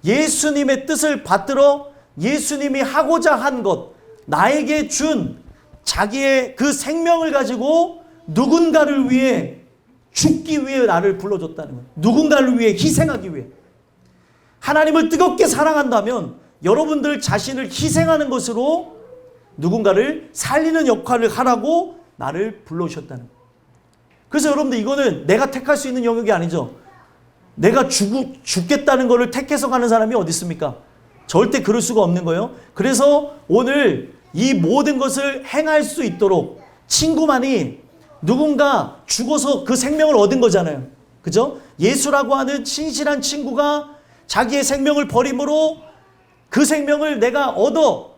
예수님의 뜻을 받들어 예수님이 하고자 한 것, 나에게 준 자기의 그 생명을 가지고 누군가를 위해 죽기 위해 나를 불러줬다는 거예요. 누군가를 위해 희생하기 위해. 하나님을 뜨겁게 사랑한다면 여러분들 자신을 희생하는 것으로 누군가를 살리는 역할을 하라고 나를 불러주셨다는 거예요. 그래서 여러분들, 이거는 내가 택할 수 있는 영역이 아니죠. 내가 죽겠다는 것을 택해서 가는 사람이 어디 있습니까? 절대 그럴 수가 없는 거예요. 그래서 오늘 이 모든 것을 행할 수 있도록, 친구만이 누군가 죽어서 그 생명을 얻은 거잖아요. 그죠? 예수라고 하는 신실한 친구가 자기의 생명을 버림으로 그 생명을 내가 얻어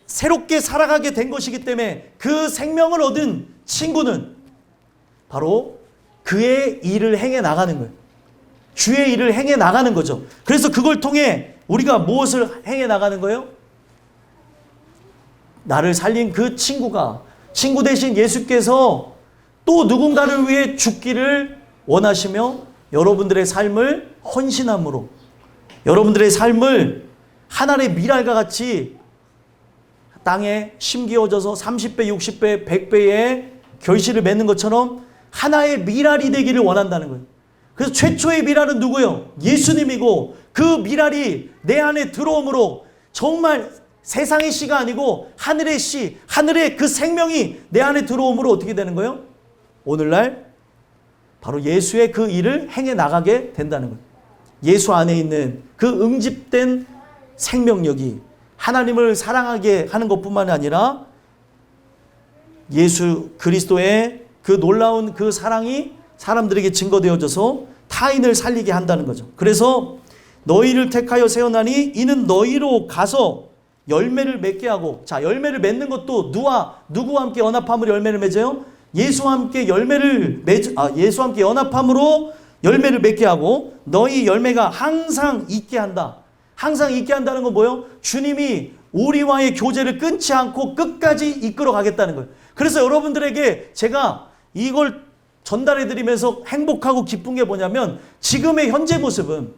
새롭게 살아가게 된 것이기 때문에, 그 생명을 얻은 친구는 바로 그의 일을 행해 나가는 거예요. 주의 일을 행해 나가는 거죠. 그래서 그걸 통해 우리가 무엇을 행해 나가는 거예요? 나를 살린 그 친구 대신 예수께서 또 누군가를 위해 죽기를 원하시며, 여러분들의 삶을 헌신함으로, 여러분들의 삶을 하늘의 미랄과 같이 땅에 심기어져서 30배, 60배, 100배의 결실을 맺는 것처럼 하나의 미랄이 되기를 원한다는 거예요. 그래서 최초의 미랄은 누구예요? 예수님이고, 그 미랄이 내 안에 들어옴으로 정말 세상의 씨가 아니고 하늘의 씨, 하늘의 그 생명이 내 안에 들어옴으로 어떻게 되는 거예요? 오늘날 바로 예수의 그 일을 행해 나가게 된다는 거예요. 예수 안에 있는 그 응집된 생명력이 하나님을 사랑하게 하는 것뿐만 아니라 예수 그리스도의 그 놀라운 그 사랑이 사람들에게 증거되어져서 타인을 살리게 한다는 거죠. 그래서 너희를 택하여 세워나니 이는 너희로 가서 열매를 맺게 하고, 자, 열매를 맺는 것도 누구와 함께 연합함으로 열매를 맺어요? 예수와 함께 예수와 함께 연합함으로 열매를 맺게 하고, 너희 열매가 항상 있게 한다. 항상 있게 한다는 건 뭐예요? 주님이 우리와의 교제를 끊지 않고 끝까지 이끌어 가겠다는 거예요. 그래서 여러분들에게 제가 이걸 전달해 드리면서 행복하고 기쁜 게 뭐냐면, 지금의 현재 모습은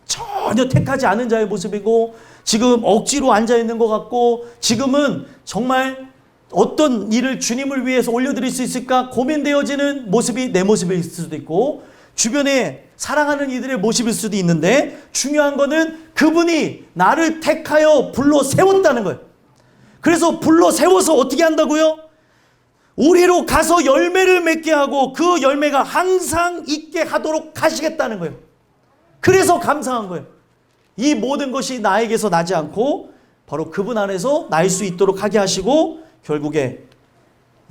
전혀 택하지 않은 자의 모습이고, 지금 억지로 앉아있는 것 같고, 지금은 정말 어떤 일을 주님을 위해서 올려드릴 수 있을까 고민되어지는 모습이 내 모습일 수도 있고, 주변에 사랑하는 이들의 모습일 수도 있는데, 중요한 거는 그분이 나를 택하여 불러 세웠다는 거예요. 그래서 불러 세워서 어떻게 한다고요? 우리로 가서 열매를 맺게 하고 그 열매가 항상 있게 하도록 하시겠다는 거예요. 그래서 감사한 거예요. 이 모든 것이 나에게서 나지 않고 바로 그분 안에서 날 수 있도록 하게 하시고 결국에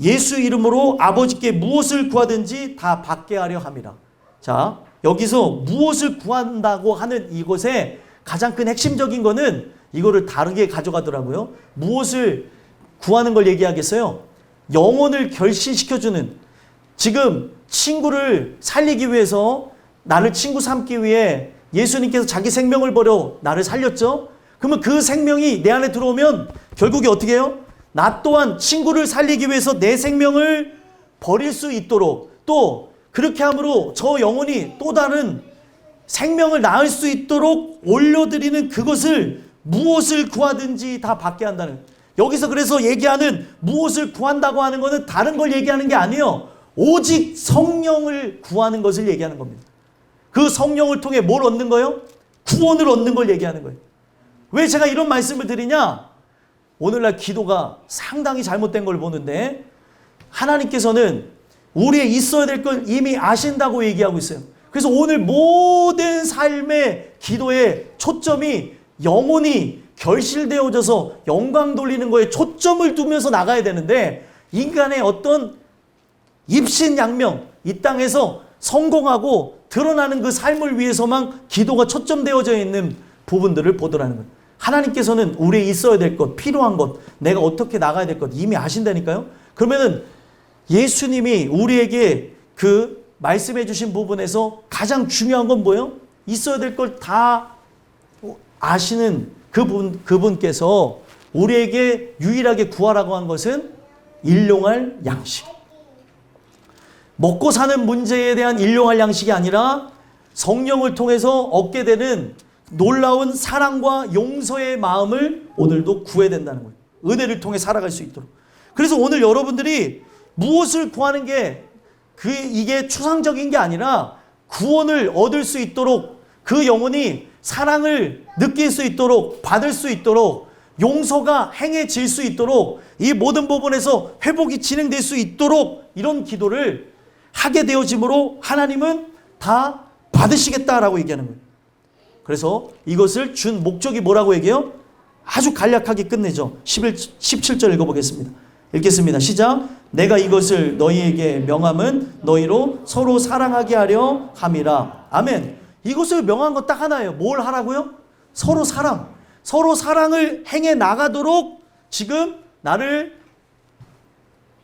예수 이름으로 아버지께 무엇을 구하든지 다 받게 하려 함이라. 자, 여기서 무엇을 구한다고 하는 이것에 가장 큰 핵심적인 거는 이거를 다르게 가져가더라고요. 무엇을 구하는 걸 얘기하겠어요? 영혼을 결신시켜주는, 지금 친구를 살리기 위해서, 나를 친구 삼기 위해 예수님께서 자기 생명을 버려 나를 살렸죠. 그러면 그 생명이 내 안에 들어오면 결국에 어떻게 해요? 나 또한 친구를 살리기 위해서 내 생명을 버릴 수 있도록, 또 그렇게 함으로 저 영혼이 또 다른 생명을 낳을 수 있도록 올려드리는 그것을 무엇을 구하든지 다 받게 한다는 거예요. 여기서 그래서 얘기하는 무엇을 구한다고 하는 것은 다른 걸 얘기하는 게 아니에요. 오직 성령을 구하는 것을 얘기하는 겁니다. 그 성령을 통해 뭘 얻는 거예요? 구원을 얻는 걸 얘기하는 거예요. 왜 제가 이런 말씀을 드리냐? 오늘날 기도가 상당히 잘못된 걸 보는데 하나님께서는 우리의 있어야 될 걸 이미 아신다고 얘기하고 있어요. 그래서 오늘 모든 삶의 기도의 초점이 영혼이 결실되어져서 영광 돌리는 거에 초점을 두면서 나가야 되는데, 인간의 어떤 입신양명, 이 땅에서 성공하고 드러나는 그 삶을 위해서만 기도가 초점되어져 있는 부분들을 보더라는 거예요. 하나님께서는 우리의 있어야 될 것, 필요한 것, 내가 어떻게 나가야 될 것 이미 아신다니까요. 그러면은 예수님이 우리에게 그 말씀해 주신 부분에서 가장 중요한 건 뭐예요? 있어야 될 걸 다 아시는 그분께서 우리에게 유일하게 구하라고 한 것은 일용할 양식. 먹고 사는 문제에 대한 일용할 양식이 아니라 성령을 통해서 얻게 되는 놀라운 사랑과 용서의 마음을 오늘도 구해야 된다는 거예요. 은혜를 통해 살아갈 수 있도록. 그래서 오늘 여러분들이 무엇을 구하는 게 이게 추상적인 게 아니라 구원을 얻을 수 있도록, 그 영혼이 사랑을 느낄 수 있도록, 받을 수 있도록, 용서가 행해질 수 있도록, 이 모든 부분에서 회복이 진행될 수 있도록 이런 기도를 하게 되어짐으로 하나님은 다 받으시겠다라고 얘기하는 거예요. 그래서 이것을 준 목적이 뭐라고 얘기해요? 아주 간략하게 끝내죠. 17절 읽어보겠습니다. 읽겠습니다. 시작. 내가 이것을 너희에게 명함은 너희로 서로 사랑하게 하려 함이라. 아멘. 이것을 명한 건 딱 하나예요. 뭘 하라고요? 서로 사랑. 서로 사랑을 행해 나가도록 지금 나를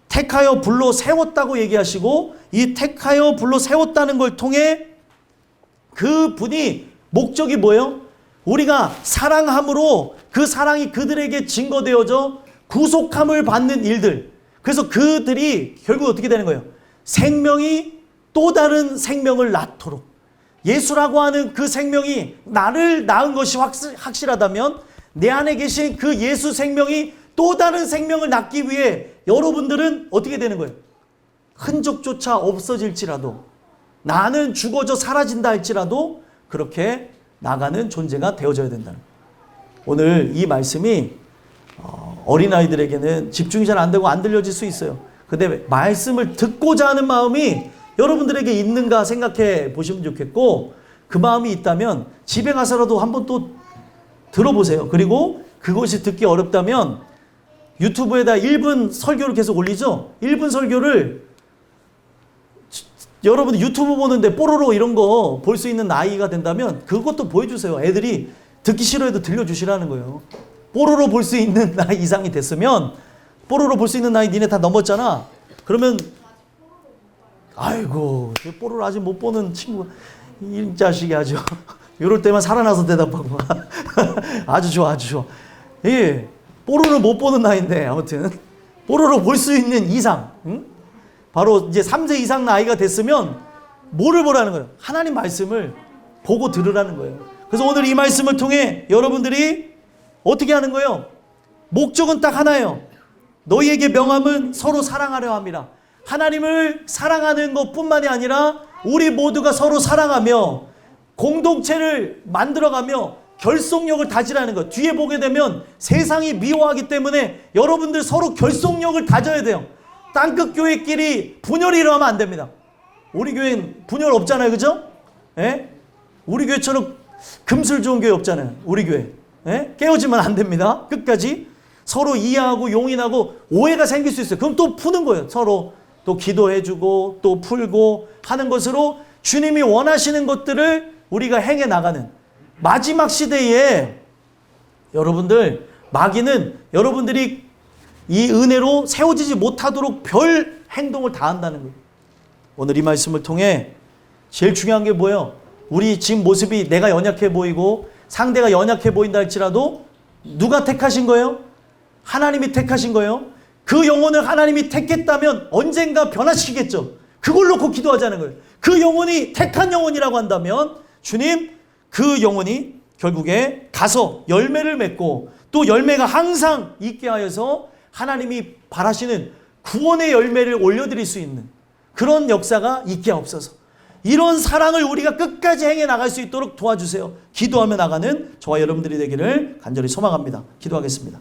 택하여 불러 세웠다고 얘기하시고, 이 택하여 불러 세웠다는 걸 통해 그 분이 목적이 뭐예요? 우리가 사랑함으로 그 사랑이 그들에게 증거되어져 구속함을 받는 일들. 그래서 그들이 결국 어떻게 되는 거예요? 생명이 또 다른 생명을 낳도록. 예수라고 하는 그 생명이 나를 낳은 것이 확실하다면 내 안에 계신 그 예수 생명이 또 다른 생명을 낳기 위해 여러분들은 어떻게 되는 거예요? 흔적조차 없어질지라도, 나는 죽어져 사라진다 할지라도 그렇게 나가는 존재가 되어져야 된다는 거예요. 오늘 이 말씀이 어린아이들에게는 집중이 잘 안 되고 안 들려질 수 있어요. 근데 말씀을 듣고자 하는 마음이 여러분들에게 있는가 생각해 보시면 좋겠고, 그 마음이 있다면 집에 가서라도 한번 또 들어보세요. 그리고 그것이 듣기 어렵다면 유튜브에다 1분 설교를 계속 올리죠. 1분 설교를 여러분 유튜브 보는데 뽀로로 이런 거 볼 수 있는 나이가 된다면 그것도 보여주세요. 애들이 듣기 싫어해도 들려주시라는 거예요. 뽀로로 볼 수 있는 나이 이상이 됐으면, 뽀로로 볼 수 있는 나이 니네 다 넘었잖아. 그러면 아이고 뽀로로 아직 못 보는 친구가 이 자식이 아주 이럴 때만 살아나서 대답하고 아주 좋아 아주 좋아. 예, 뽀로로 못 보는 나이인데 아무튼 뽀로로 볼 수 있는 이상, 응? 바로 이제 3세 이상 나이가 됐으면 뭐를 보라는 거예요? 하나님 말씀을 보고 들으라는 거예요. 그래서 오늘 이 말씀을 통해 여러분들이 어떻게 하는 거예요? 목적은 딱 하나예요. 너희에게 명함은 서로 사랑하려 함이라. 하나님을 사랑하는 것뿐만이 아니라 우리 모두가 서로 사랑하며 공동체를 만들어가며 결속력을 다지라는 것. 뒤에 보게 되면 세상이 미워하기 때문에 여러분들 서로 결속력을 다져야 돼요. 땅끝 교회끼리 분열이 일어나면 안 됩니다. 우리 교회는 분열 없잖아요. 그죠? 예? 우리 교회처럼 금슬 좋은 교회 없잖아요. 우리 교회. 예? 깨어지면 안 됩니다. 끝까지 서로 이해하고 용인하고 오해가 생길 수 있어요. 그럼 또 푸는 거예요. 서로 또 기도해주고 또 풀고 하는 것으로 주님이 원하시는 것들을 우리가 행해 나가는 마지막 시대에 여러분들 마귀는 여러분들이 이 은혜로 세워지지 못하도록 별 행동을 다 한다는 거예요. 오늘 이 말씀을 통해 제일 중요한 게 뭐예요? 우리 지금 모습이 내가 연약해 보이고 상대가 연약해 보인다 할지라도 누가 택하신 거예요? 하나님이 택하신 거예요. 그 영혼을 하나님이 택했다면 언젠가 변화시키겠죠. 그걸 놓고 기도하자는 거예요. 그 영혼이 택한 영혼이라고 한다면 주님 그 영혼이 결국에 가서 열매를 맺고 또 열매가 항상 있게 하여서 하나님이 바라시는 구원의 열매를 올려드릴 수 있는 그런 역사가 있게 하옵소서. 이런 사랑을 우리가 끝까지 행해 나갈 수 있도록 도와주세요. 기도하며 나가는 저와 여러분들이 되기를 간절히 소망합니다. 기도하겠습니다.